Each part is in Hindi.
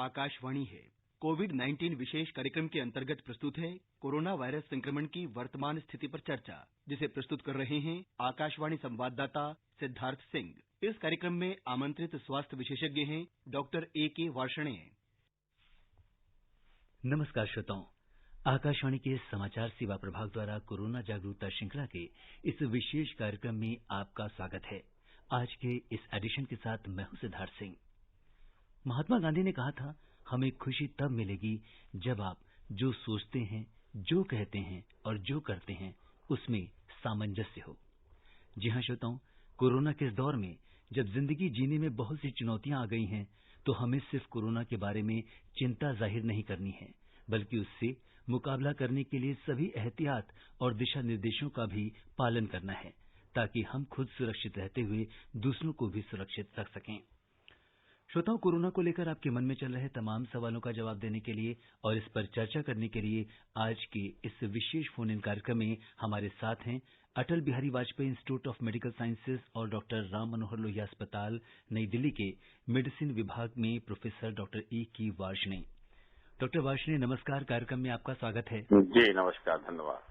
आकाशवाणी है। कोविड-19 विशेष कार्यक्रम के अंतर्गत प्रस्तुत है कोरोना वायरस संक्रमण की वर्तमान स्थिति पर चर्चा, जिसे प्रस्तुत कर रहे हैं आकाशवाणी संवाददाता सिद्धार्थ सिंह। इस कार्यक्रम में आमंत्रित स्वास्थ्य विशेषज्ञ हैं डॉक्टर A.K. वार्ष्णेय। नमस्कार श्रोताओं, आकाशवाणी के समाचार सेवा प्रभाग द्वारा कोरोना जागरूकता श्रृंखला के इस विशेष कार्यक्रम में आपका स्वागत है। आज के इस एडिशन के साथ मैं हूं सिद्धार्थ सिंह। महात्मा गांधी ने कहा था, हमें खुशी तब मिलेगी जब आप जो सोचते हैं, जो कहते हैं और जो करते हैं उसमें सामंजस्य हो। जी हां श्रोताओं, कोरोना के इस दौर में जब जिंदगी जीने में बहुत सी चुनौतियां आ गई हैं, तो हमें सिर्फ कोरोना के बारे में चिंता जाहिर नहीं करनी है, बल्कि उससे मुकाबला करने के लिए सभी एहतियात और दिशा निर्देशों का भी पालन करना है, ताकि हम खुद सुरक्षित रहते हुए दूसरों को भी सुरक्षित रख सकें। श्रोताओं, कोरोना को लेकर आपके मन में चल रहे तमाम सवालों का जवाब देने के लिए और इस पर चर्चा करने के लिए आज के इस विशेष फोन इन कार्यक्रम में हमारे साथ हैं Atal Bihari Vajpayee institute of medical sciences और डॉक्टर राम मनोहर लोहिया अस्पताल नई दिल्ली के मेडिसिन विभाग में professor doctor A.K. Varshney. Doctor Varshney, नमस्कार। कार्यक्रम में आपका स्वागत है। जी नमस्कार, धन्यवाद।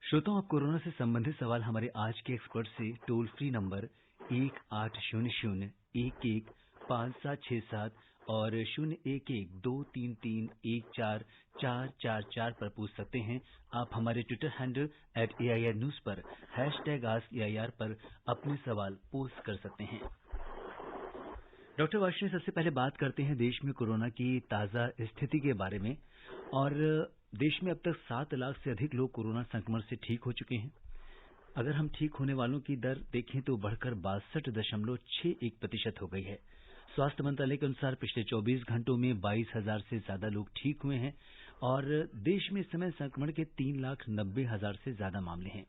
श्रोताओं, आप कोरोना से संबंधित सवाल हमारे आज के एक्सपर्ट से टोल फ्री नंबर 1800-11-5767 और 011-233-14444 पर पूछ सकते हैं। आप हमारे ट्विटर हैंडल @AIR News पर #AskAIR पर अपने सवाल पोस्ट कर सकते हैं। डॉक्टर वार्ष्णेय, सबसे पहले बात करते हैं देश में कोरोना की ताजा स्थिति के बारे में। और देश में अब तक 7 लाख से अधिक लोग कोरोना संक्रमण से ठीक हो चुके हैं। अगर हम ठीक होने वालों की दर देखें तो बढ़कर 62.61% हो गई है। स्वास्थ्य मंत्रालय के अनुसार पिछले 24 घंटों में 22,000 से ज्यादा लोग ठीक हुए हैं और देश में इस समय संक्रमण के 3,90,000 से ज्यादा मामले हैं।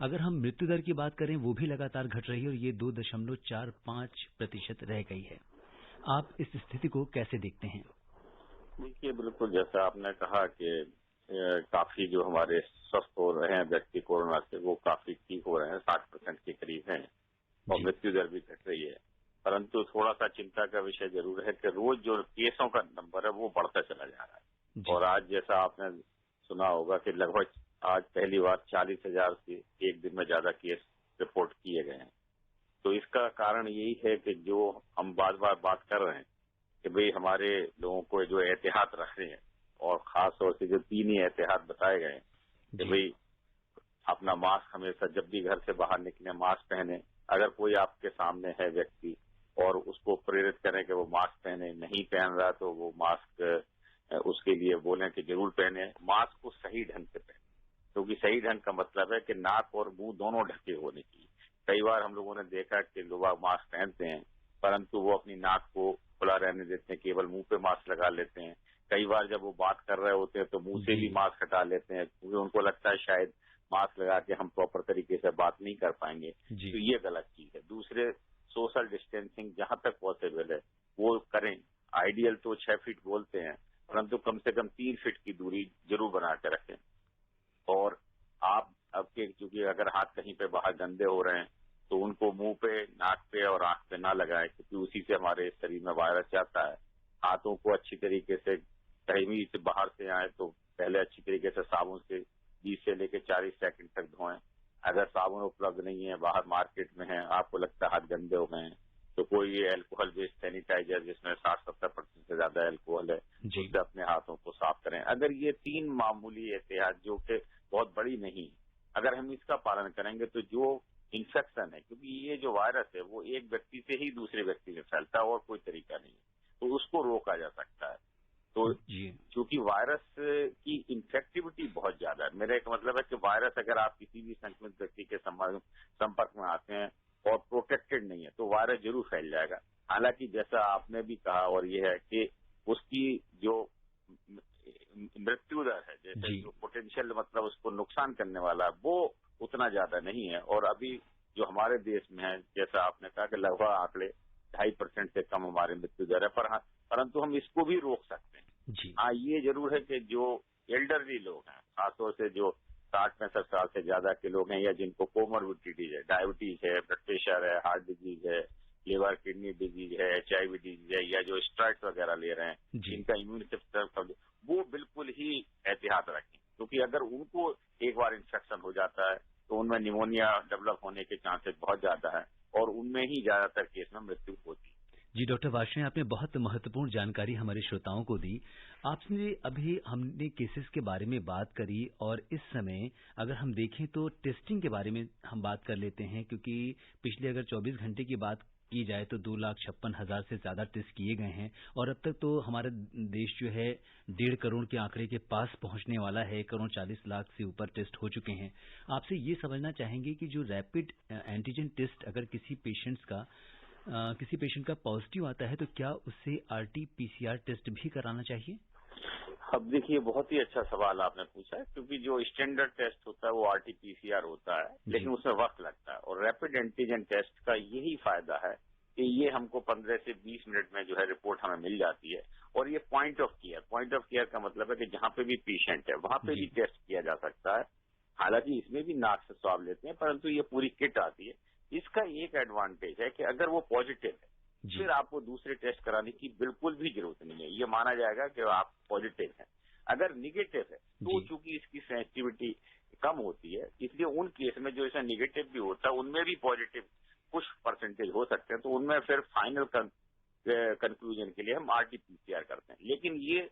अगर हम मृत्यु दर की बात करें, वो भी लगातार घट रही है और ये 2.45% रह गई है। आप इस स्थिति को कैसे देखते हैं? देखिए, बिल्कुल जैसा आपने कहा कि काफी जो हमारे स्वस्थ हो रहे हैं व्यक्ति कोरोना से, वो काफी ठीक हो रहे हैं, 60% के करीब हैं और मृत्यु दर भी घट रही है। परंतु थोड़ा सा चिंता का विषय जरूर है कि रोज जो केसों का नंबर है वो बढ़ता चला जा रहा है। और आज जैसा आपने सुना होगा कि लगभग आज पहली बार 40,000 से एक दिन में ज्यादा केस रिपोर्ट किए गए हैं। तो इसका कारण यही है कि जो हम बार बार बात कर रहे हैं कि भाई हमारे लोगों को जो एहतियात रखने हैं, और खास तौर से जो 3 ही एहतियात बताए गए हैं कि भाई अपना मास्क हमेशा जब भी घर से बाहर निकले मास्क पहने। अगर कोई आपके सामने है व्यक्ति और उसको प्रेरित करें कि वो मास्क पहने, नहीं पहन रहा तो वो मास्क उसके लिए बोलें कि जरूर पहने। मास्क को सही ढंग से पहने, क्योंकि सही ढंग का मतलब है कि नाक और मुंह दोनों ढके होने की। कई बार हम लोगों ने देखा कि लोग मास्क पहनते हैं परंतु वो अपनी नाक को खुला रहने देते हैं, केवल मुंह पे मास्क लगा लेते हैं। कई बार जब वो बात कर रहे होते हैं तो मुंह से भी मास्क हटा लेते हैं, क्योंकि उनको लगता है शायद मास्क लगा के हम प्रॉपर तरीके से बात नहीं कर पाएंगे। तो ये गलत चीज है। दूसरे, सोशल डिस्टेंसिंग जहां तक पॉसिबल है वो करें। आइडियल तो 6 फीट बोलते हैं, परंतु कम से कम 3 फीट की दूरी जरूर बना के रखें। और आप आपके चूंकि अगर हाथ कहीं पे बाहर गंदे हो रहे हैं तो उनको मुंह पे, नाक पे और आंख पे ना लगाएं, क्योंकि उसी से हमारे शरीर में वायरस जाता है। हाथों को अच्छी तरीके से कहीं भी से बाहर से आए तो पहले अच्छी तरीके से साबुन से 20 से लेकर 40 सेकंड तक धोएं। अगर साबुन उपलब्ध नहीं है, बाहर मार्केट में है, आपको लगता है हाथ गंदे हो गए हैं, तो कोई ये अल्कोहल बेस्ड सैनिटाइजर जिसमें 60-70% से ज्यादा अल्कोहल है, उससे अपने हाथों को साफ करें। अगर ये 3 मामूली एहतियात जो कि बहुत बड़ी नहीं, अगर हम इसका पालन करेंगे तो जो इन्फेक्शन है, क्योंकि ये जो वायरस है वो एक व्यक्ति से ही दूसरे व्यक्ति में फैलता है और कोई तरीका नहीं है, तो उसको रोका जा सकता है। तो क्योंकि वायरस की इन्फेक्टिविटी बहुत ज्यादा है, मेरा एक मतलब है कि वायरस अगर आप किसी भी संक्रमित व्यक्ति के संपर्क में आते हैं और प्रोटेक्टेड नहीं है तो वायरस जरूर फैल जाएगा। हालांकि जैसा आपने भी कहा, और ये है कि उसकी जो मृत्यु दर है, जैसे जो पोटेंशियल मतलब उसको नुकसान करने वाला, वो उतना ज्यादा नहीं है। और अभी जो हमारे देश में है, जैसा आपने कहा कि लगभग आंकड़े 2.5% से कम हमारी मृत्यु दर है, परंतु हम इसको भी रोक सकते हैं। हाँ, ये जरूर है कि जो एल्डरली लोग हैं, खासतौर से जो 60-65 साल से ज्यादा के लोग हैं या जिनको कोमोर्बिडिटीज है, डायबिटीज है, ब्लड प्रेशर है, हार्ट डिजीज है लिवर किडनी डिजीज है, HIV डिजीज है, या जो स्टेरॉइड्स वगैरह ले रहे हैं, जी। जिनका इम्यून सिस्टम वो बिल्कुल ही एहतियात रखें, क्योंकि अगर उनको एक बार इन्फेक्शन हो जाता है तो उनमें निमोनिया डेवलप होने के चांसेस बहुत ज्यादा है और उनमें ही ज्यादातर केस में मृत्यु होती है। जी डॉक्टर वार्ष्णेय, आपने बहुत महत्वपूर्ण जानकारी हमारे श्रोताओं को दी। आपसे अभी हमने केसेस के बारे में बात करी और इस समय अगर हम देखें तो टेस्टिंग के बारे में हम बात कर लेते हैं, क्योंकि पिछले अगर 24 घंटे की बात की जाए तो 2,56,000 से ज़्यादा टेस्ट किए गए हैं और अब तक तो हमारा देश जो है 1.5 करोड़ के आंकड़े के पास पहुंचने वाला है। 1,40,00,000 से ऊपर टेस्ट हो चुके हैं। आपसे ये समझना चाहेंगे कि जो रैपिड एंटीजन टेस्ट अगर किसी पेशेंट का पॉजिटिव आता है तो क्या उससे RT-PCR टेस्ट भी कराना चाहिए? अब देखिए, बहुत ही अच्छा सवाल आपने पूछा है, क्योंकि जो स्टैंडर्ड टेस्ट होता है वो RT-PCR होता है, लेकिन उसमें वक्त लगता है। और रैपिड एंटीजन टेस्ट का यही फायदा है कि ये हमको 15 से 20 मिनट में जो है रिपोर्ट हमें मिल जाती है। और ये पॉइंट ऑफ केयर का मतलब है कि जहां पे भी पेशेंट है वहां पे भी टेस्ट किया जा सकता है। हालांकि इसमें भी नाक से स्वाब लेते हैं, परंतु ये पूरी किट आती है। इसका एक एडवांटेज है कि अगर वो पॉजिटिव है फिर आपको दूसरे टेस्ट कराने की बिल्कुल भी जरूरत नहीं है। ये माना जाएगा कि आप पॉजिटिव हैं। अगर निगेटिव है तो चूंकि इसकी सेंसिटिविटी कम होती है, इसलिए उन केस में जो इसमें निगेटिव भी होता है उनमें भी पॉजिटिव कुछ परसेंटेज हो सकते हैं, तो उनमें फिर फाइनल कंक्लूजन के लिए हम RT-PCR करते हैं। लेकिन ये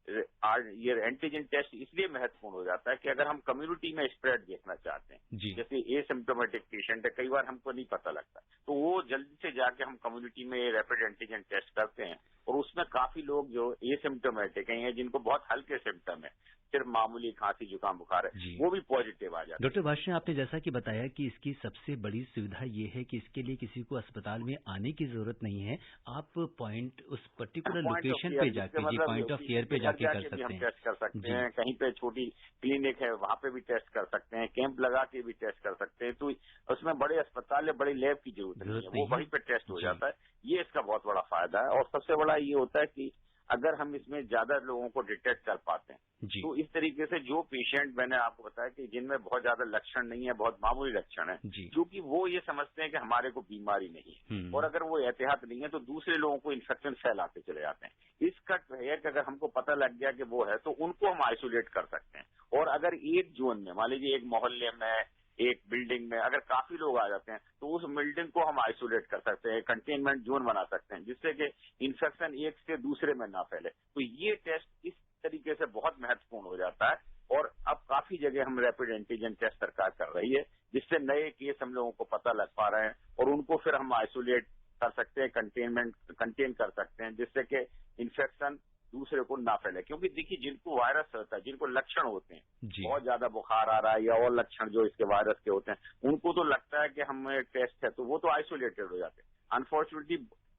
एंटीजन टेस्ट इसलिए महत्वपूर्ण हो जाता है कि अगर हम कम्युनिटी में स्प्रेड देखना चाहते हैं, जैसे एसिम्प्टोमेटिक पेशेंट है, कई बार हमको नहीं पता लगता, तो वो जल्दी से जाके हम कम्युनिटी में रैपिड एंटीजन टेस्ट करते हैं और उसमें काफी लोग जो एसिम्प्टोमेटिक हैं, जिनको बहुत हल्के सिम्टम है, सिर्फ मामूली खांसी जुकाम बुखार है, वो भी पॉजिटिव आ जाते हैं। डॉक्टर वार्ष्णेय, आपने जैसा कि बताया कि इसकी सबसे बड़ी सुविधा ये है कि इसके लिए किसी को अस्पताल में आने की जरूरत नहीं है। आप उस पर्टिकुलर लोकेशन पे जाके पॉइंट ऑफ केयर पे जाके कर सकते हैं। टेस्ट कर सकते हैं, कहीं पे छोटी क्लिनिक है वहां पे भी टेस्ट कर सकते हैं, कैंप लगा के भी टेस्ट कर सकते हैं। तो उसमें बड़े अस्पताल या बड़े लैब की जरूरत नहीं है, वो वहीं पे टेस्ट हो जाता है। ये इसका बहुत बड़ा फायदा है। और सबसे बड़ा ये होता है कि अगर हम इसमें ज्यादा लोगों को डिटेक्ट कर पाते हैं तो इस तरीके से जो पेशेंट, मैंने आपको बताया कि जिनमें बहुत ज्यादा लक्षण नहीं है, बहुत मामूली लक्षण है, क्योंकि वो ये समझते हैं कि हमारे को बीमारी नहीं है, और अगर वो एहतियात नहीं है तो दूसरे लोगों को इन्फेक्शन फैलाते चले जाते हैं। इसका है कि अगर हमको पता लग गया कि वो है तो उनको हम आइसोलेट कर सकते हैं। और अगर एक जोन में, मान लीजिए एक मोहल्ले में, एक बिल्डिंग में अगर काफी लोग आ जाते हैं तो उस बिल्डिंग को हम आइसोलेट कर सकते हैं, कंटेनमेंट जोन बना सकते हैं, जिससे कि इन्फेक्शन एक से दूसरे में ना फैले। तो ये टेस्ट इस तरीके से बहुत महत्वपूर्ण हो जाता है। और अब काफी जगह हम रैपिड एंटीजन टेस्ट सरकार कर रही है, जिससे नए केस हम लोगों को पता लग पा रहे हैं और उनको फिर हम आइसोलेट कर सकते हैं, कंटेन कर सकते हैं, जिससे कि इन्फेक्शन दूसरे को ना फैले। क्योंकि देखिए, जिनको वायरस होता है, जिनको लक्षण होते हैं, बहुत ज्यादा बुखार आ रहा है या और लक्षण जो इसके वायरस के होते हैं, उनको तो लगता है कि हमें टेस्ट है, तो वो तो आइसोलेटेड हो जाते हैं। अनफॉर्चुनेटली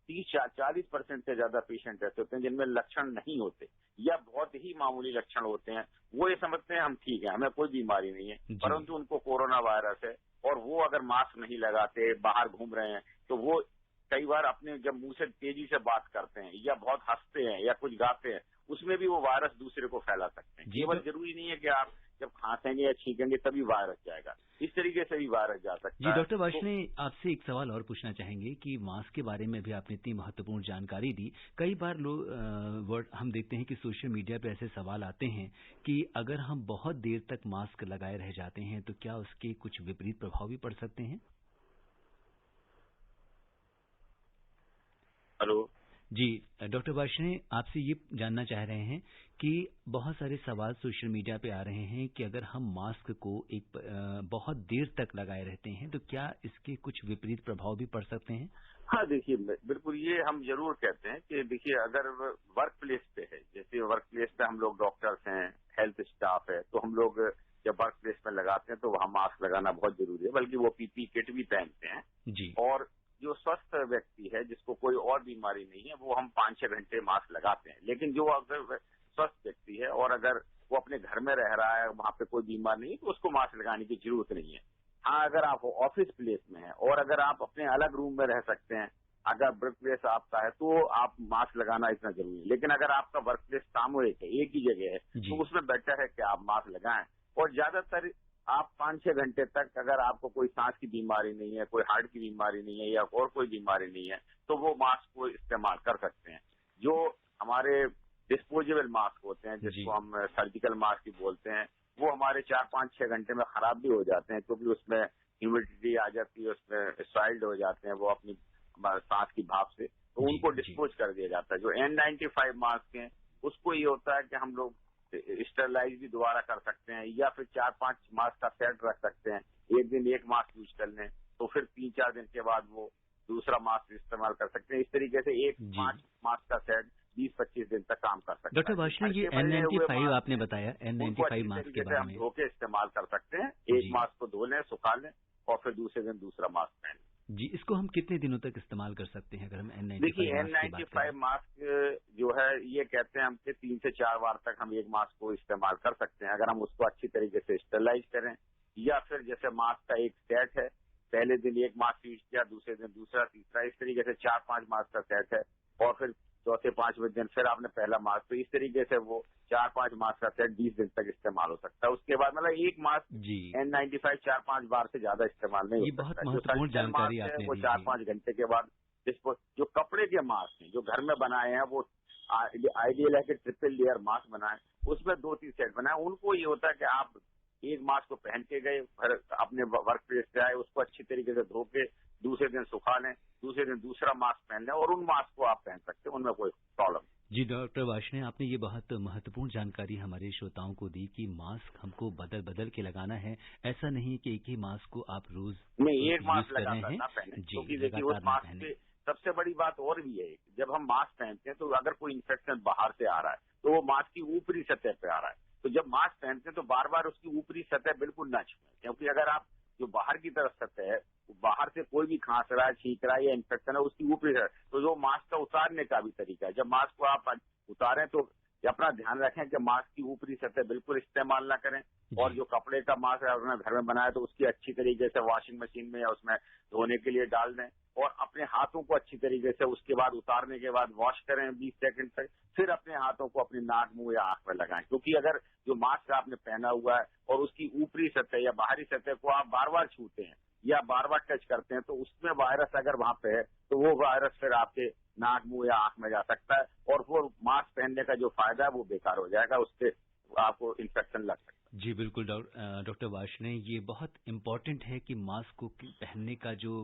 30-40% से ज्यादा पेशेंट ऐसे होते हैं जिनमें लक्षण नहीं होते या बहुत ही मामूली लक्षण होते हैं। वो ये समझते हैं हम ठीक है, हमें कोई बीमारी नहीं है, परंतु उनको कोरोना वायरस है और वो अगर मास्क नहीं लगाते, बाहर घूम रहे हैं, तो वो कई बार अपने जब मुंह से तेजी से बात करते हैं या बहुत हंसते हैं या कुछ गाते हैं, उसमें भी वो वायरस दूसरे को फैला सकते हैं। केवल जरूरी नहीं है कि आप जब खांसेंगे या छींकेंगे तभी वायरस जाएगा, इस तरीके से भी वायरस जा सकता है। जी डॉक्टर वार्ष्णेय, आपसे एक सवाल और पूछना चाहेंगे कि मास्क के बारे में भी आपने इतनी महत्वपूर्ण जानकारी दी। कई बार लोग हम देखते हैं कि सोशल मीडिया पे ऐसे सवाल आते हैं कि अगर हम बहुत देर तक मास्क लगाए रह जाते हैं तो क्या उसके कुछ विपरीत प्रभाव भी पड़ सकते हैं? हेलो जी डॉक्टर वार्ष्णेय, आपसे ये जानना चाह रहे हैं कि बहुत सारे सवाल सोशल मीडिया पे आ रहे हैं कि अगर हम मास्क को बहुत देर तक लगाए रहते हैं तो क्या इसके कुछ विपरीत प्रभाव भी पड़ सकते हैं? हाँ, देखिए बिल्कुल, ये हम जरूर कहते हैं कि देखिए, अगर वर्क प्लेस पे है, जैसे वर्क प्लेस पे हम लोग डॉक्टर्स हैं, हेल्थ स्टाफ है, तो हम लोग जब वर्क प्लेस में लगाते हैं तो वहाँ मास्क लगाना बहुत जरूरी है, बल्कि वो PPE किट भी पहनते हैं जी। और जो स्वस्थ व्यक्ति है, जिसको कोई और बीमारी नहीं है, वो हम 5-6 घंटे मास्क लगाते हैं। लेकिन जो अगर स्वस्थ व्यक्ति है और अगर वो अपने घर में रह रहा है, वहां पे कोई बीमार नहीं है, तो उसको मास्क लगाने की जरूरत नहीं है। हाँ, अगर आप ऑफिस प्लेस में हैं और अगर आप अपने अलग रूम में रह सकते हैं, अगर वर्क प्लेस आपका है, तो आप मास्क लगाना इतना जरूरी है। लेकिन अगर आपका वर्क प्लेस सामूहिक है, एक ही जगह है, तो उसमें बेटर है कि आप मास्क लगाएं। और ज्यादातर आप 5-6 घंटे तक अगर आपको कोई सांस की बीमारी नहीं है, कोई हार्ट की बीमारी नहीं है या और कोई बीमारी नहीं है, तो वो मास्क को इस्तेमाल कर सकते हैं। जो हमारे डिस्पोजेबल मास्क होते हैं, जिसको हम सर्जिकल मास्क ही बोलते हैं, वो हमारे 4-5-6 घंटे में खराब भी हो जाते हैं, क्योंकि उसमें ह्यूमिडिटी आ जाती है, उसमें सॉइल्ड हो जाते हैं वो अपनी सांस की भाप से, तो उनको डिस्पोज कर दिया जाता है। जो N95 मास्क हैं, उसको ये होता है कि हम लोग स्टरलाइज भी दोबारा कर सकते हैं, या फिर 4-5 मास्क का सेट रख सकते हैं। एक दिन एक मास्क यूज कर लें, तो फिर 3-4 दिन के बाद वो दूसरा मास्क इस्तेमाल कर सकते हैं। इस तरीके से एक 5 मास्क का सेट 20-25 दिन तक काम कर सकता है। डॉक्टर वार्ष्णेय, ये N95 आपने बताया, N95 मास्क के बारे में हम धो के इस्तेमाल कर सकते हैं। एक मास्क को धो लें, सुखा लें और फिर दूसरे दिन दूसरा मास्क पहन लें। जी, इसको हम कितने दिनों तक इस्तेमाल कर सकते हैं अगर हम N95 देखिए, N95 मास्क जो है, ये कहते हैं हम कि 3 से 4 बार तक हम एक मास्क को इस्तेमाल कर सकते हैं, अगर हम उसको अच्छी तरीके से स्टरलाइज करें, या फिर जैसे मास्क का एक सेट है, पहले दिन एक मास्क यूज किया, दूसरे दिन दूसरा, तीसरा, इस तरीके से 4-5 मास्क का सेट है, और फिर चौथे 5वें दिन फिर आपने पहला मास्क, तो इस तरीके से वो 4-5 मास्क का सेट 20 दिन तक इस्तेमाल हो सकता है। उसके बाद मतलब एक मास्क N95 4-5 बार से ज्यादा इस्तेमाल नहीं हो सकता। बहुत महत्वपूर्ण जानकारी आपने दी। वो 4-5 घंटे के बाद जो कपड़े के मास्क हैं, जो घर में बनाए हैं, वो आइडियल है कि ट्रिपल लेयर मास्क बनाए, उसमें 2-3 सेट बनाए। उनको ये होता है कि आप एक मास्क को पहन के गए, फिर अपने वर्क प्लेस पे आए, उसको अच्छी तरीके से धो के दूसरे दिन सुखा लें, दूसरे दिन दूसरा मास्क पहन लें, और उन मास्क को आप पहन सकते हैं, उनमें कोई प्रॉब्लम नहीं। जी डॉक्टर वार्ष्णेय, आपने ये बहुत महत्वपूर्ण जानकारी हमारे श्रोताओं को दी कि मास्क हमको बदल बदल के लगाना है। ऐसा नहीं है कि एक ही मास्क को आप रोज नहीं, एक मास्क लगातार ना पहने, क्योंकि देखिए उस मास्क की सबसे बड़ी बात और भी है, जब हम मास्क पहनते हैं तो अगर कोई इन्फेक्शन बाहर से आ रहा है तो वो मास्क की ऊपरी सतह पे आ रहा है, तो जब मास्क पहनते हैं तो बार बार उसकी ऊपरी सतह बिल्कुल ना छुएं, क्योंकि अगर आप जो बाहर की तरफ सतह है, बाहर से कोई भी खांस रहा है, छींक रहा है या इन्फेक्शन है, उसकी ऊपरी सतह, तो जो मास्क का उतारने का भी तरीका है, जब मास्क को आप उतारें तो अपना ध्यान रखें कि मास्क की ऊपरी सतह बिल्कुल इस्तेमाल ना करें, और जो कपड़े का मास्क आपने घर में बनाया तो उसकी अच्छी तरीके से वॉशिंग मशीन में या उसमें धोने के लिए डाल दें, और अपने हाथों को अच्छी तरीके से उसके बाद उतारने के बाद वॉश करें 20 सेकंड तक, फिर अपने हाथों को अपनी नाक, मुंह या आंख में लगाएं, क्योंकि अगर जो मास्क आपने पहना हुआ है और उसकी ऊपरी सतह या बाहरी सतह को आप बार बार छूते हैं या बार बार टच करते हैं, तो उसमें वायरस अगर वहां पे है तो वो वायरस फिर आपके नाक, मुंह या आंख में जा सकता है, और वो मास्क पहनने का जो फायदा है वो बेकार हो जाएगा, उससे आपको इन्फेक्शन लग सकता है। जी बिल्कुल डॉक्टर वार्ष्णेय, ये बहुत इम्पोर्टेंट है कि मास्क को पहनने का जो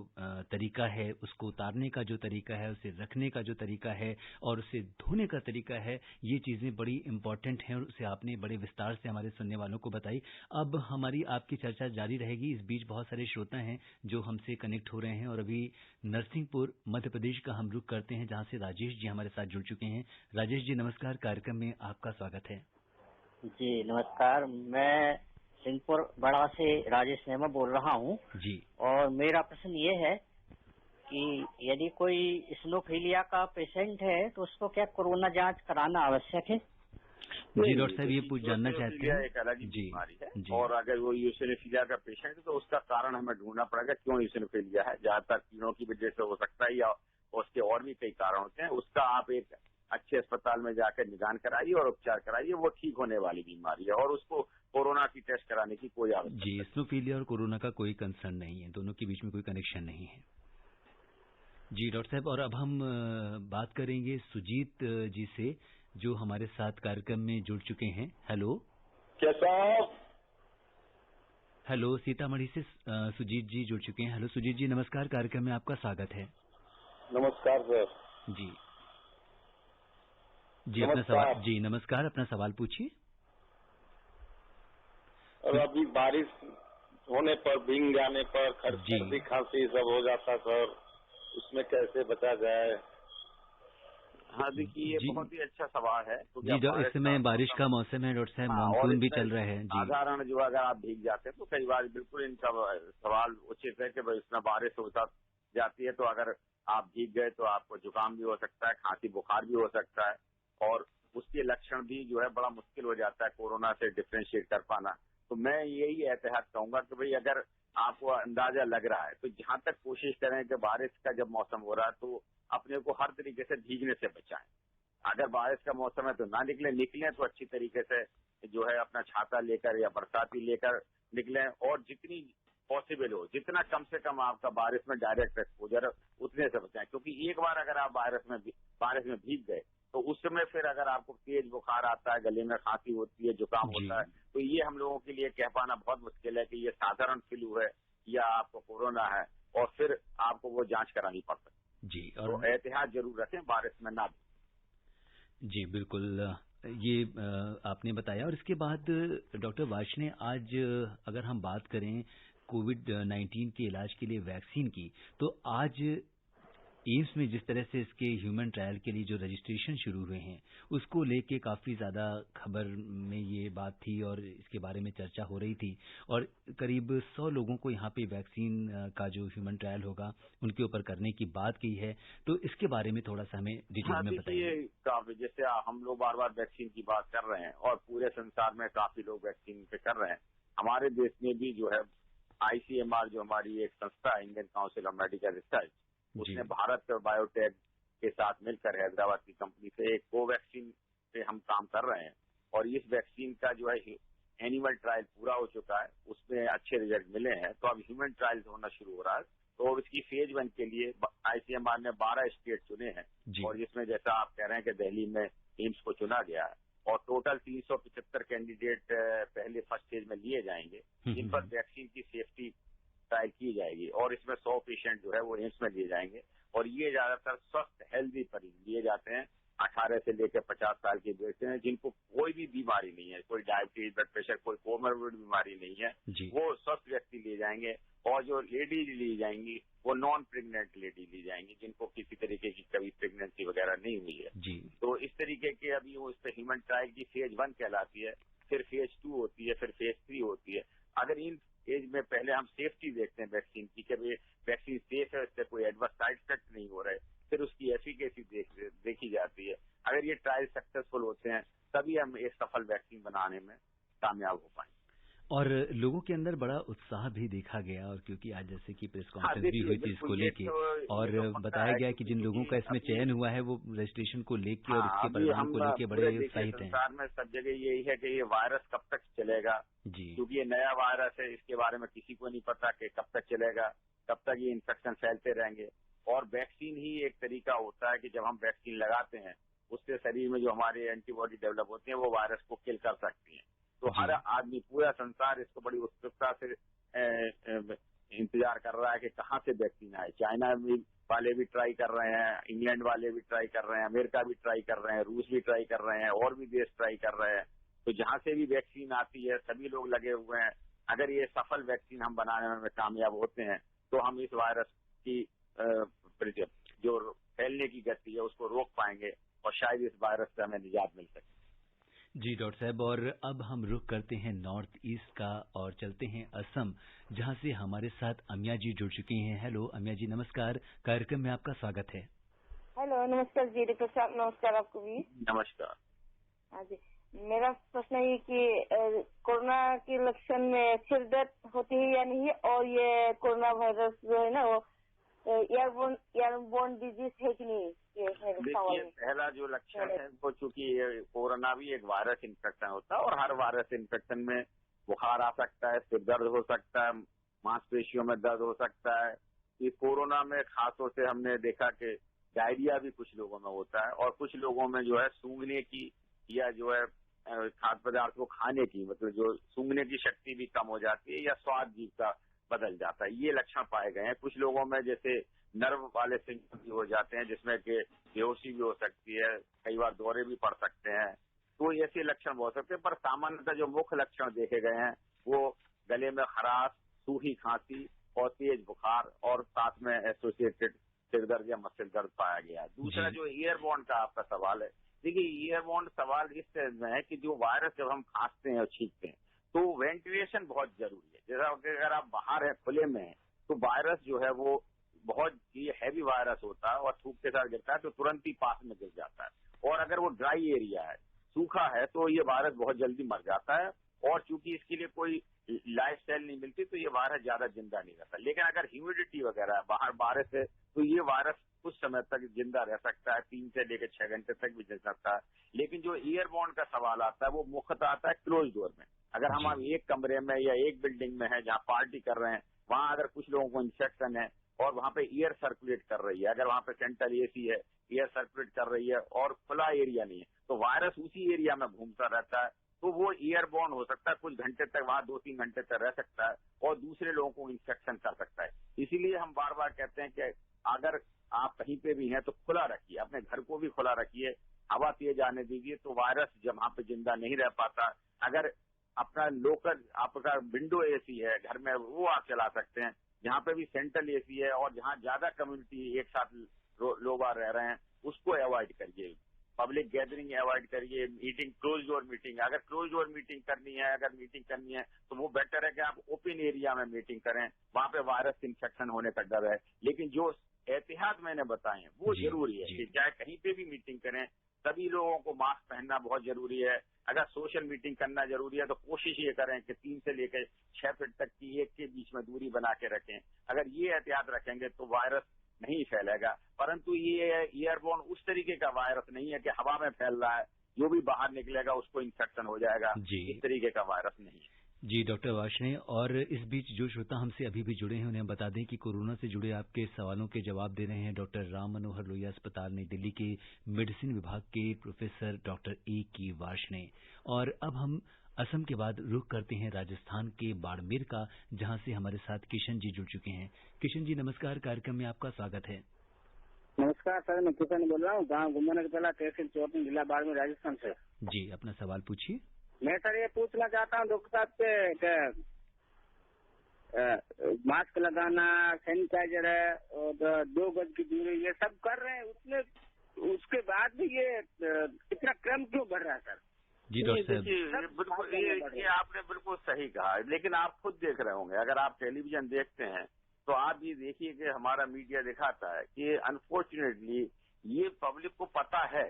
तरीका है, उसको उतारने का जो तरीका है, उसे रखने का जो तरीका है और उसे धोने का तरीका है, ये चीज़ें बड़ी इम्पोर्टेंट हैं और उसे आपने बड़े विस्तार से हमारे सुनने वालों को बताई। अब हमारी आपकी चर्चा जारी रहेगी। इस बीच बहुत सारे श्रोता हैं जो हमसे कनेक्ट हो रहे हैं और अभी नरसिंहपुर मध्य प्रदेश का हम रुख करते हैं, जहाँ से राजेश जी हमारे साथ जुड़ चुके हैं। राजेश जी नमस्कार, कार्यक्रम में आपका स्वागत है। जी नमस्कार, मैं सिंहपुर बड़ा से राजेश नेमा बोल रहा हूँ जी। और मेरा प्रश्न ये है कि यदि कोई इस्नोफीलिया का पेशेंट है तो उसको क्या कोरोना जांच कराना आवश्यक है? जी डॉक्टर साहब, ये जानना चाहते हैं। एक अलग ही बीमारी है, और अगर वो यूसिनोफिलिया का पेशेंट है तो उसका कारण हमें ढूंढना पड़ेगा, क्यों यूसिनोफिलिया है। ज्यादातर कीड़ों की वजह से हो सकता है, या उसके और भी कई कारण होते हैं। उसका आप एक अच्छे अस्पताल में जाकर निदान कराइए और उपचार कराइए, वो ठीक होने वाली बीमारी है, और उसको कोरोना की टेस्ट कराने की कोई आवश्यकता जी। इस्नोफिलिया और कोरोना का कोई कंसर्न नहीं है, दोनों के बीच में कोई कनेक्शन नहीं है। जी डॉक्टर साहब, और अब हम बात करेंगे सुजीत जी से, जो हमारे साथ कार्यक्रम में जुड़ चुके हैं। हेलो हेलो, सीतामढ़ी से सुजीत जी जुड़ चुके हैं। हेलो सुजीत जी नमस्कार, कार्यक्रम में आपका स्वागत है। नमस्कार सर। जी जी, अपना सवाल। जी नमस्कार, अपना सवाल पूछिए। और अभी बारिश होने पर, भीग जाने पर सर्दी खांसी सब हो जाता सर, उसमें कैसे बचा जाए? हाँ देखिए, ये बहुत ही अच्छा सवाल है। तो जी इस समय बारिश का मौसम है डॉक्टर साहब, मानसून भी चल रहा है। जी साधारण जो अगर आप भीग जाते हैं तो कई बार बिल्कुल इनका सवाल उचित है कि भाई इसमें बारिश हो जाती है, तो अगर आप भीग गए तो आपको जुकाम भी हो सकता है, खांसी बुखार भी हो सकता है, और उसके लक्षण भी जो है बड़ा मुश्किल हो जाता है कोरोना से डिफ्रेंशिएट कर पाना। तो मैं यही एहतियात कहूंगा कि भाई अगर आपको अंदाजा लग रहा है तो जहां तक कोशिश करें कि बारिश का जब मौसम हो रहा है तो अपने को हर तरीके से भीगने से बचाएं। अगर बारिश का मौसम है तो ना निकलें तो अच्छी तरीके से जो है अपना छाता लेकर या बरसाती लेकर निकलें और जितनी पॉसिबल हो, जितना कम से कम आपका बारिश में डायरेक्ट एक्सपोजर उतने से बचाएं, क्योंकि एक बार अगर आप बारिश में भीग गए तो उस समय फिर अगर आपको तेज बुखार आता है, गले में खांसी होती है, जुकाम होता है, तो ये हम लोगों के लिए कह पाना बहुत मुश्किल है कि ये साधारण फ्लू है या आपको कोरोना है, और फिर आपको वो जांच करानी पड़ सकती है। जी, और तो एहतियात जरूर रखें, बारिश में ना भी। जी बिल्कुल, ये आपने बताया। और इसके बाद डॉक्टर वार्ष्णेय, आज अगर हम बात करें कोविड-19 के इलाज के लिए वैक्सीन की, तो आज एम्स में जिस तरह से इसके ह्यूमन ट्रायल के लिए जो रजिस्ट्रेशन शुरू हुए हैं, उसको लेके काफ़ी ज़्यादा खबर में ये बात थी और इसके बारे में चर्चा हो रही थी, और करीब 100 लोगों को यहाँ पे वैक्सीन का जो ह्यूमन ट्रायल होगा उनके ऊपर करने की बात की है। तो इसके बारे में थोड़ा सा हमें डिटेल में बताइए। काफी, जैसे हम लोग बार बार वैक्सीन की बात कर रहे हैं और पूरे संसार में काफी लोग वैक्सीन पे कर रहे हैं। हमारे देश में भी जो है ICMR, जो हमारी एक संस्था है, Indian council of medical research, उसने भारत बायोटेक के साथ मिलकर हैदराबाद की कंपनी से एक कोवैक्सीन पे हम काम कर रहे हैं, और इस वैक्सीन का जो है एनिमल ट्रायल पूरा हो चुका है, उसमें अच्छे रिजल्ट मिले हैं। तो अब ह्यूमन ट्रायल होना शुरू हो रहा है, तो इसकी फेज 1 के लिए ICMR ने 12 स्टेट चुने हैं, और जिसमें जैसा आप कह रहे हैं कि दिल्ली में एम्स को चुना गया है, और टोटल 375 कैंडिडेट पहले फर्स्ट स्टेज में लिए जाएंगे, जिन पर वैक्सीन की सेफ्टी ट्रायल की जाएगी, और इसमें 100 पेशेंट जो है वो एम्स में लिए जाएंगे। और ये ज्यादातर स्वस्थ हेल्दी मरीज लिए जाते हैं, 18 से लेकर 50 साल के व्यक्ति हैं, जिनको कोई भी बीमारी नहीं है, कोई डायबिटीज, ब्लड प्रेशर, कोई कोमोर्बिड बीमारी नहीं है, वो स्वस्थ व्यक्ति लिए जाएंगे। और जो लेडीज ली जाएंगी वो नॉन प्रेग्नेंट लेडी ली जाएंगी, जिनको किसी तरीके की कभी प्रेगनेंसी वगैरह नहीं हुई है। तो इस तरीके के अभी वो इस पर ह्यूमन ट्रायल की फेज 1 कहलाती है, फिर फेज 2 होती है, फिर फेज 3 होती है। अगर इन एज में पहले हम सेफ्टी देखते हैं वैक्सीन की, कि वैक्सीन सेफ है, इससे कोई एडवर्स साइड इफेक्ट नहीं हो रहे, फिर उसकी एफिकेसी देखी जाती है। अगर ये ट्रायल सक्सेसफुल होते हैं तभी हम एक सफल वैक्सीन बनाने में कामयाब हो पाएंगे। और लोगों के अंदर बड़ा उत्साह भी देखा गया, और क्योंकि आज जैसे कि प्रेस कॉन्फ्रेंस भी हुई थी इसको लेके, और बताया गया कि जिन लोगों का इसमें चयन हुआ है वो रजिस्ट्रेशन को लेके और इसके परिणाम को लेके बड़े उत्साहित हैं। संसार में सब जगह यही है कि ये वायरस कब तक चलेगा, क्योंकि ये नया वायरस है, इसके बारे में किसी को नहीं पता कि कब तक चलेगा, कब तक ये इन्फेक्शन फैलते रहेंगे। और वैक्सीन ही एक तरीका होता है कि जब हम वैक्सीन लगाते हैं उससे शरीर में जो हमारे एंटीबॉडी डेवलप होती है वो वायरस को किल कर सकती है। तो हर आदमी, पूरा संसार इसको बड़ी उत्सुकता से इंतजार कर रहा है कि कहाँ से वैक्सीन आए। चाइना वाले भी ट्राई कर रहे हैं, इंग्लैंड वाले भी ट्राई कर रहे हैं, अमेरिका भी ट्राई कर रहे हैं, रूस भी ट्राई कर रहे हैं, और भी देश ट्राई कर रहे हैं। तो जहाँ से भी वैक्सीन आती है सभी लोग लगे हुए हैं। अगर ये सफल वैक्सीन हम बनाने में कामयाब होते हैं तो हम इस वायरस की जो फैलने की गति है उसको रोक पाएंगे, और शायद इस वायरस से हमें निजात मिल सके। जी डॉक्टर साहब, और अब हम रुख करते हैं नॉर्थ ईस्ट का और चलते हैं असम, जहां से हमारे साथ अमिया जी जुड़ चुकी हैं। हेलो अमिया जी, नमस्कार, कार्यक्रम में आपका स्वागत है। हेलो, नमस्कार जी डॉक्टर साहब, नमस्कार आपको भी। नमस्कार। हाँ जी, मेरा प्रश्न ये कि कोरोना के लक्षण में सिर दर्द होती है या नहीं, और ये कोरोना वायरस जो है ना वो एयरबोर्न डिजीज है कि नहीं, ये देखिए पहला जो लक्षण है वो, चूंकि कोरोना भी एक वायरस इन्फेक्शन होता है, और हर वायरस इन्फेक्शन में बुखार आ सकता है, सिर दर्द हो सकता है, मांसपेशियों में दर्द हो सकता है। ये कोरोना में खासतौर से हमने देखा कि डायरिया भी कुछ लोगों में होता है, और कुछ लोगों में जो है सूंघने की या जो है खाद्य पदार्थ को खाने की, मतलब जो सूंघने की शक्ति भी कम हो जाती है, या स्वाद जीभ का बदल जाता है, ये लक्षण पाए गए हैं। कुछ लोगों में जैसे नर्व वाले सिम्पटम भी हो जाते हैं, जिसमें कि बेहोशी भी हो सकती है, कई बार दौरे भी पड़ सकते हैं। तो ऐसे लक्षण हो सकते हैं, पर सामान्यतः जो मुख्य लक्षण देखे गए हैं वो गले में खराश, सूखी खांसी और तेज बुखार, और साथ में एसोसिएटेड सिर दर्द या मसल दर्द पाया गया। दूसरा जो एयरबोर्न का आपका सवाल है, देखिए एयरबोर्न सवाल इस तरह में है कि जो वायरस जब हम खांसते हैं और छींकते हैं तो वेंटिलेशन बहुत जरूरी है। जैसा अगर आप बाहर है, खुले में है, तो वायरस जो है वो बहुत ये हैवी वायरस होता है, और थूक के साथ गिरता है तो तुरंत ही पास में गिर जाता है। और अगर वो ड्राई एरिया है, सूखा है, तो ये वायरस बहुत जल्दी मर जाता है, और चूंकि इसके लिए कोई लाइफ स्टाइल नहीं मिलती तो ये वायरस ज्यादा जिंदा नहीं रहता। लेकिन अगर ह्यूमिडिटी वगैरह है, बाहर बारिश है, तो ये वायरस कुछ समय तक जिंदा रह सकता है, 3 से लेकर 6 घंटे तक भी जिंदा सकता है। लेकिन जो एयरबोर्न का सवाल आता है वो मुख्यतः आता है क्लोज डोर में। अगर हम एक कमरे में या एक बिल्डिंग में है जहाँ पार्टी कर रहे हैं, वहाँ अगर कुछ लोगों को इन्फेक्शन है और वहाँ पे एयर सर्कुलेट कर रही है, अगर वहाँ पे सेंट्रल एसी है, एयर सर्कुलेट कर रही है और खुला एरिया नहीं है, तो वायरस उसी एरिया में घूमता रहता है, तो वो एयरबॉर्न हो सकता है, कुछ घंटे तक वहाँ 2-3 घंटे तक रह सकता है और दूसरे लोगों को इन्फेक्शन कर सकता है। इसीलिए हम बार बार कहते हैं कि अगर आप कहीं पे भी हैं तो खुला रखिए, अपने घर को भी खुला रखिए, हवा तेज आने दीजिए, तो वायरस वहाँ पे जिंदा नहीं रह पाता। अगर अपना लोकल आपका विंडो एसी है घर में, वो आप चला सकते हैं। जहाँ पे भी सेंट्रल एसी है और जहाँ ज्यादा कम्युनिटी एक साथ लोग रह रहे हैं, उसको अवॉइड करिए। पब्लिक गैदरिंग अवॉइड करिए। मीटिंग, क्लोज डोर मीटिंग, अगर क्लोज डोर मीटिंग करनी है, तो वो बेटर है कि आप ओपन एरिया में मीटिंग करें, वहाँ पे वायरस इन्फेक्शन होने का डर है। लेकिन जो एहतियात मैंने बताए हैं वो जरूरी है कि चाहे कहीं पे भी मीटिंग करें, सभी लोगों को मास्क पहनना बहुत जरूरी है। अगर सोशल मीटिंग करना जरूरी है तो कोशिश ये करें कि 3 से लेकर 6 फीट तक की एक के बीच में दूरी बना के रखें। अगर ये एहतियात रखेंगे तो वायरस नहीं फैलेगा। परंतु ये एयरबोर्न उस तरीके का वायरस नहीं है कि हवा में फैल रहा है, जो भी बाहर निकलेगा उसको इन्फेक्शन हो जाएगा, इस तरीके का वायरस नहीं है। जी डॉक्टर वार्ष्णेय, और इस बीच जो श्रोता हमसे अभी भी जुड़े हैं उन्हें बता दें कि कोरोना से जुड़े आपके सवालों के जवाब दे रहे हैं डॉक्टर राम मनोहर लोहिया अस्पताल नई दिल्ली के मेडिसिन विभाग के प्रोफेसर डॉक्टर A.K. वार्ष्णेय। और अब हम असम के बाद रुख करते हैं राजस्थान के बाड़मेर का, जहां से हमारे साथ किशन जी जुड़ चुके हैं। किशन जी नमस्कार, कार्यक्रम में आपका स्वागत है। नमस्कार सर, मैं किशन बोल रहा हूँ, गाँव गुम्मनकला, तहसील चौपन, जिला बाड़मेर, राजस्थान से। जी अपना सवाल पूछिए। मैं सर ये पूछना चाहता हूँ डॉक्टर साहब से कि मास्क लगाना, सैनिटाइजर है और 2 गज की दूरी, ये सब कर रहे हैं, उसमें उसके बाद भी ये इतना क्रम क्यों बढ़ रहा है सर? जी डॉक्टर बिल्कुल, ये आपने बिल्कुल सही कहा। लेकिन आप खुद देख रहे होंगे, अगर आप टेलीविजन देखते हैं तो आप ये देखिए कि हमारा मीडिया दिखाता है कि अनफॉर्चुनेटली ये पब्लिक को पता है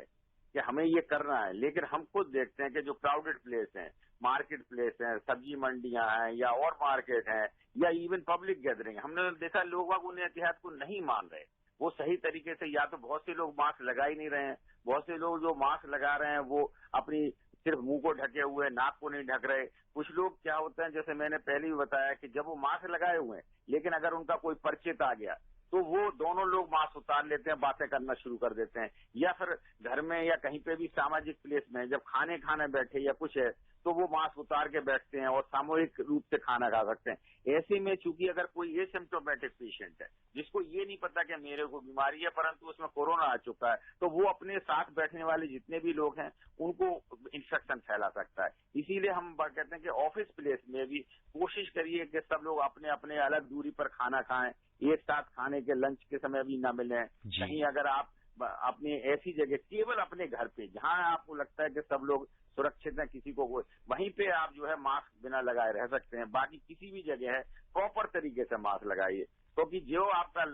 कि हमें ये करना है, लेकिन हम खुद देखते हैं कि जो क्राउडेड प्लेस हैं, मार्केट प्लेस हैं, सब्जी मंडियां हैं या और मार्केट हैं या इवन पब्लिक गैदरिंग, हमने देखा लोग उन एहतियात को नहीं मान रहे। वो सही तरीके से, या तो बहुत से लोग मास्क लगा ही नहीं रहे हैं, बहुत से लोग जो मास्क लगा रहे हैं वो अपनी सिर्फ मुंह को ढके हुए, नाक को नहीं ढक रहे। कुछ लोग क्या होते हैं, जैसे मैंने पहले भी बताया कि जब वो मास्क लगाए हुए हैं लेकिन अगर उनका कोई परिचित आ गया तो वो दोनों लोग मास्क उतार लेते हैं, बातें करना शुरू कर देते हैं। या फिर घर में या कहीं पे भी सामाजिक प्लेस में जब खाने बैठे या कुछ है तो वो मास्क उतार के बैठते हैं और सामूहिक रूप से खाना खा सकते हैं। ऐसे में चूंकि अगर कोई एसिम्प्टोमेटिक पेशेंट है जिसको ये नहीं पता कि मेरे को बीमारी है परंतु उसमें कोरोना आ चुका है, तो वो अपने साथ बैठने वाले जितने भी लोग हैं उनको इन्फेक्शन फैला सकता है। इसीलिए हम कहते हैं कि ऑफिस प्लेस में भी कोशिश करिए कि सब लोग अपने अपने अलग दूरी पर खाना खाएं, एक साथ खाने के लंच के समय भी ना मिलें। कहीं अगर आप अपने ऐसी जगह, केवल अपने घर पे जहां आपको लगता है कि सब लोग सुरक्षित है, किसी को वहीं पे आप जो है मास्क बिना लगाए रह सकते हैं। बाकी किसी भी जगह है प्रॉपर तरीके से मास्क लगाइए, क्योंकि जो आपका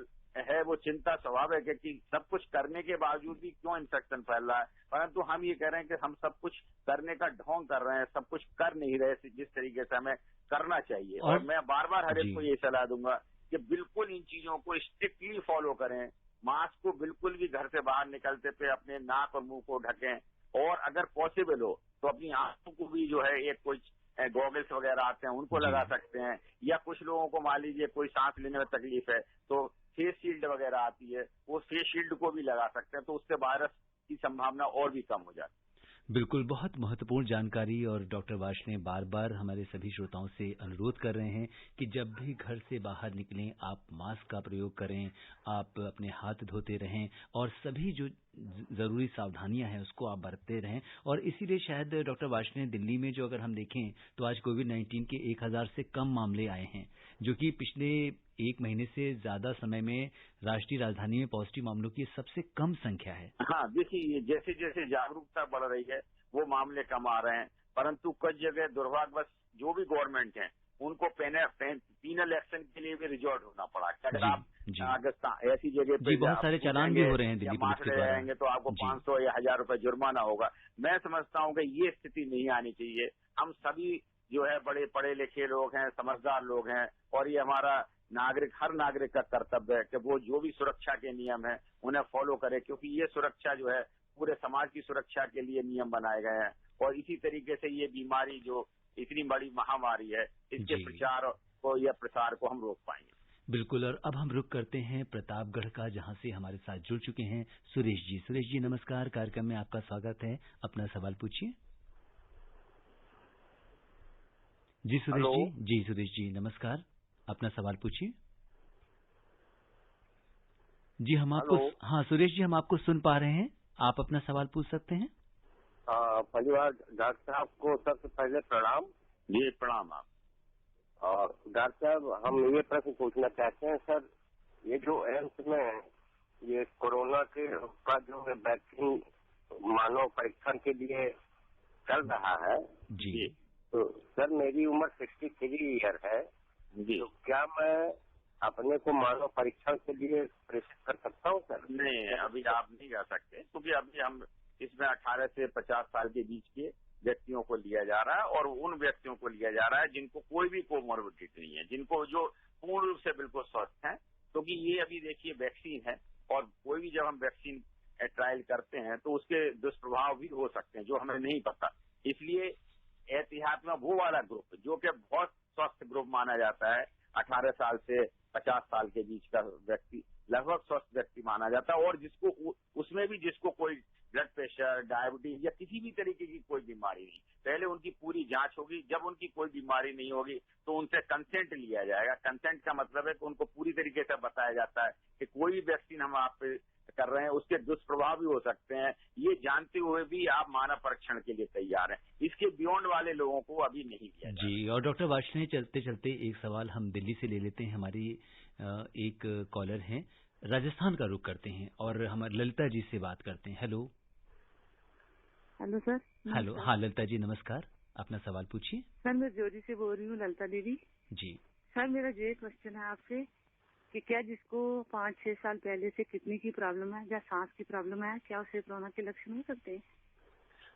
है वो चिंता स्वाभाविक है कि सब कुछ करने के बावजूद भी क्यों इन्फेक्शन फैल रहा है। परंतु हम ये कह रहे हैं कि हम सब कुछ करने का ढोंग कर रहे हैं, सब कुछ कर नहीं रहे जिस तरीके से हमें करना चाहिए। और मैं बार बार हर एक को ये सलाह दूंगा कि बिल्कुल इन चीजों को स्ट्रिक्टली फॉलो करें। मास्क को बिल्कुल भी घर से बाहर निकलते पे अपने नाक और मुंह को ढकें, और अगर पॉसिबल हो तो अपनी आंखों को भी जो है एक कुछ गॉगल्स वगैरह आते हैं उनको लगा सकते हैं। या कुछ लोगों को मान लीजिए कोई सांस लेने में तकलीफ है तो फेस शील्ड वगैरह आती है, वो फेस शील्ड को भी लगा सकते हैं, तो उससे वायरस की संभावना और भी कम हो जाती है। बिल्कुल, बहुत महत्वपूर्ण जानकारी। और डॉक्टर वार्ष्णेय बार बार हमारे सभी श्रोताओं से अनुरोध कर रहे हैं कि जब भी घर से बाहर निकलें आप मास्क का प्रयोग करें, आप अपने हाथ धोते रहें और सभी जो जरूरी सावधानियां हैं उसको आप बरतते रहें। और इसीलिए शायद डॉक्टर वार्ष्णेय, दिल्ली में जो अगर हम देखें तो आज कोविड-19 के 1000 से कम मामले आए हैं, जो कि पिछले 1 महीने से ज्यादा समय में राष्ट्रीय राजधानी में पॉजिटिव मामलों की सबसे कम संख्या है। हाँ, देखिए जैसे जैसे जागरूकता बढ़ रही है वो मामले कम आ रहे हैं, परंतु कुछ जगह दुर्भाग्यवश जो भी गवर्नमेंट है उनको पीनल एक्शन के लिए भी रिजॉर्ट होना पड़ा। अगर आप ऐसी जगह पे बहुत सारे चालान भी हो रहे हैं दिल्ली पुलिस के द्वारा, जाएंगे तो आपको 500 या 1000 रुपए जुर्माना होगा। मैं समझता हूँ कि ये स्थिति नहीं आनी चाहिए। हम सभी जो है बड़े पढ़े लिखे लोग हैं, समझदार लोग हैं, और ये हमारा हर नागरिक का कर्तव्य है कि वो जो भी सुरक्षा के नियम है उन्हें फॉलो करे, क्योंकि ये सुरक्षा जो है पूरे समाज की सुरक्षा के लिए नियम बनाए गए हैं। और इसी तरीके से ये बीमारी जो इतनी बड़ी महामारी है, इसके प्रचार को या प्रसार को हम रोक पाएंगे। बिल्कुल। और अब हम रुक करते हैं प्रतापगढ़ का, जहां से हमारे साथ जुड़ चुके हैं सुरेश जी। सुरेश जी नमस्कार, कार्यक्रम में आपका स्वागत है। अपना सवाल पूछिए। जी सुरेश जी। जी सुरेश जी नमस्कार, अपना सवाल पूछिए। जी हम आपको, हाँ सुरेश जी हम आपको सुन पा रहे हैं, आप अपना सवाल पूछ सकते हैं। परिवार डॉक्टर साहब को सबसे पहले प्रणाम। जी प्रणाम आप। और डॉक्टर साहब हम ये प्रश्न पूछना चाहते हैं सर, ये जो एम्स में ये कोरोना के का जो वैक्सीन मानव परीक्षण के लिए चल रहा है जी, तो सर मेरी उम्र 63 ईयर है जी, तो क्या मैं अपने को मानव परीक्षण के लिए प्रेषित कर सकता हूँ सर? नहीं, अभी आप नहीं जा सकते, क्योंकि अभी हम इसमें 18 से 50 साल के बीच के व्यक्तियों को लिया जा रहा है और उन व्यक्तियों को लिया जा रहा है जिनको कोई भी कोमोर्बिडिटी नहीं है, जिनको जो पूर्ण रूप से बिल्कुल स्वस्थ हैं, क्योंकि ये अभी देखिए वैक्सीन है और कोई भी जब हम वैक्सीन ट्रायल करते हैं तो उसके दुष्प्रभाव भी हो सकते हैं जो हमें नहीं पता। इसलिए एहतियात में वो वाला ग्रुप जो कि बहुत स्वस्थ ग्रुप माना जाता है, 18 साल से 50 साल के बीच का व्यक्ति लगभग स्वस्थ व्यक्ति माना जाता है, और जिसको उसमें भी जिसको कोई ब्लड प्रेशर, डायबिटीज या किसी भी तरीके की कोई बीमारी नहीं, पहले उनकी पूरी जांच होगी। जब उनकी कोई बीमारी नहीं होगी तो उनसे कंसेंट लिया जाएगा। कंसेंट का मतलब है कि उनको पूरी तरीके से बताया जाता है कि कोई भी वैक्सीन हम आप पे कर रहे हैं उसके दुष्प्रभाव भी हो सकते हैं, ये जानते हुए भी आप मानव परीक्षण के लिए तैयार हैं। इसके बियॉन्ड वाले लोगों को अभी नहीं लिया जी। और डॉक्टर वार्ष्णेय, चलते चलते एक सवाल हम दिल्ली से ले लेते हैं। हमारी एक कॉलर हैं, राजस्थान का रुख करते हैं और हमारे ललिता जी से बात करते हैं। Hello hello sir. हेलो, हाँ ललिता जी नमस्कार, अपना सवाल पूछिए। सर मैं जोरी से बोल रही हूँ, ललिता दीदी। जी सर मेरा ये क्वेश्चन है आपसे कि क्या जिसको 5-6 साल पहले से किडनी की प्रॉब्लम है या सांस की प्रॉब्लम है, क्या उसे कोरोना के लक्षण हो सकते हैं?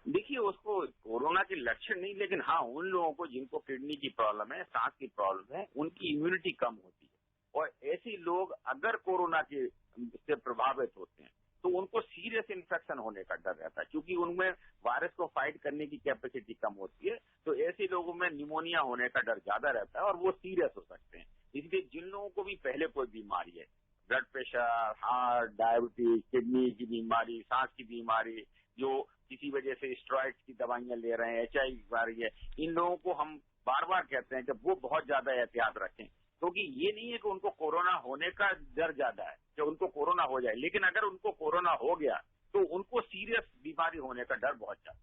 देखिए, उसको कोरोना के लक्षण नहीं, लेकिन हाँ उन लोगों को जिनको किडनी की प्रॉब्लम है, सांस की प्रॉब्लम है, उनकी इम्यूनिटी कम होती है और ऐसे लोग अगर कोरोना के से प्रभावित होते हैं तो उनको सीरियस इन्फेक्शन होने का डर रहता है, क्योंकि उनमें वायरस को फाइट करने की कैपेसिटी कम होती है। तो ऐसे लोगों में निमोनिया होने का डर ज्यादा रहता है और वो सीरियस हो सकते हैं। इसलिए जिन लोगों को भी पहले कोई बीमारी है, blood pressure, heart, diabetes, kidney की बीमारी, सांस की बीमारी, जो किसी वजह से स्टेरॉइड्स की दवाइयां ले रहे हैं, HIV बीमारी है, इन लोगों को हम बार बार कहते हैं कि वो बहुत ज्यादा एहतियात रखें, क्योंकि ये नहीं है कि उनको कोरोना होने का डर ज्यादा है कि उनको कोरोना हो जाए, लेकिन अगर उनको कोरोना हो गया तो उनको सीरियस बीमारी होने का डर बहुत ज्यादा।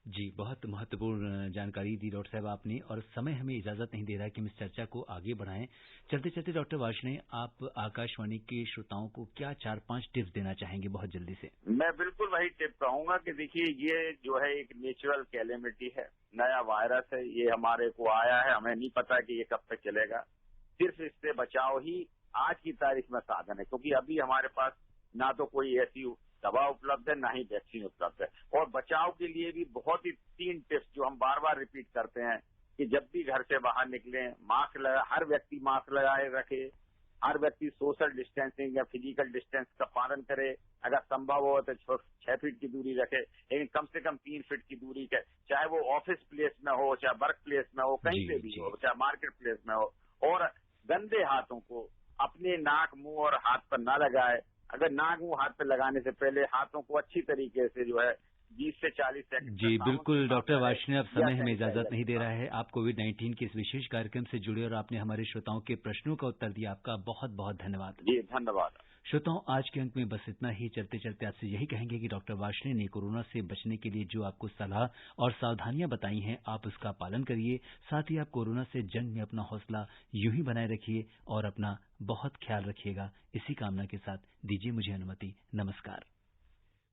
जी, बहुत महत्वपूर्ण जानकारी दी डॉक्टर साहब आपने, और समय हमें इजाजत नहीं दे रहा है कि हम इस चर्चा को आगे बढ़ाएं। चलते चलते डॉक्टर वार्ष्णेय, आप आकाशवाणी के श्रोताओं को क्या 4-5 टिप्स देना चाहेंगे बहुत जल्दी से? मैं बिल्कुल वही टिप कहूंगा कि देखिए, ये जो है एक नेचुरल कैलेमिटी है, नया वायरस है, ये हमारे को आया है, हमें नहीं पता कि ये कब तक चलेगा। सिर्फ इससे बचाव ही आज की तारीख में साधन है, क्योंकि अभी हमारे पास ना तो कोई ऐसी दवा उपलब्ध है, ना ही वैक्सीन उपलब्ध है। और बचाव के लिए भी बहुत ही 3 टिप्स जो हम बार बार रिपीट करते हैं कि जब भी घर से बाहर निकलें, मास्क लगा, हर व्यक्ति मास्क लगाए रखे, हर व्यक्ति सोशल डिस्टेंसिंग या फिजिकल डिस्टेंस का पालन करे, अगर संभव हो तो 6 फीट की दूरी रखे, लेकिन कम से कम 3 फीट की दूरी के, चाहे वो ऑफिस प्लेस में हो, चाहे वर्क प्लेस में हो, कहीं पे भी हो, चाहे मार्केट प्लेस में हो। और गंदे हाथों को अपने नाक, मुंह और हाथ पर ना लगाए। अगर नाक, मुंह, हाथ पे लगाने से पहले हाथों को अच्छी तरीके से जो है 20 से 40 सेकंड। जी बिल्कुल डॉक्टर वार्ष्णेय, अब समय हमें इजाजत नहीं दे रहा है। आप कोविड-19 के इस विशेष कार्यक्रम से जुड़े और आपने हमारे श्रोताओं के प्रश्नों का उत्तर दिया, आपका बहुत बहुत धन्यवाद। जी धन्यवाद। श्रोताओं, आज के अंक में बस इतना ही। चलते चलते आपसे यही कहेंगे कि डॉक्टर वार्ष्णेय ने कोरोना से बचने के लिए जो आपको सलाह और सावधानियां बताई हैं, आप उसका पालन करिए। साथ ही आप कोरोना से जंग में अपना हौसला यूं ही बनाए रखिए और अपना बहुत ख्याल रखिएगा। इसी कामना के साथ दीजिए मुझे अनुमति। नमस्कार।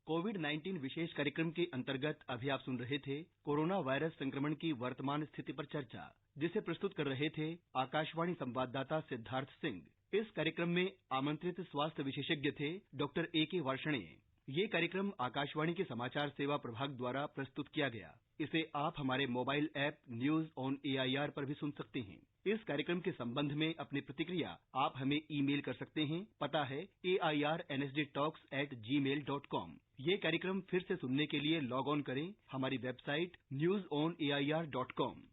कोविड-19 विशेष कार्यक्रम के अंतर्गत अभी आप सुन रहे थे कोरोना वायरस संक्रमण की वर्तमान स्थिति पर चर्चा, जिसे प्रस्तुत कर रहे थे आकाशवाणी संवाददाता सिद्धार्थ सिंह। इस कार्यक्रम में आमंत्रित स्वास्थ्य विशेषज्ञ थे डॉक्टर A.K. वार्ष्णेय। ये कार्यक्रम आकाशवाणी के समाचार सेवा प्रभाग द्वारा प्रस्तुत किया गया। इसे आप हमारे mobile app news on AIR पर भी सुन सकते हैं। इस कार्यक्रम के संबंध में अपनी प्रतिक्रिया आप हमें ईमेल कर सकते हैं। पता है airnsdtalks@gmail.com। ये कार्यक्रम फिर से सुनने के लिए लॉग ऑन करें हमारी वेबसाइट newsonair.com।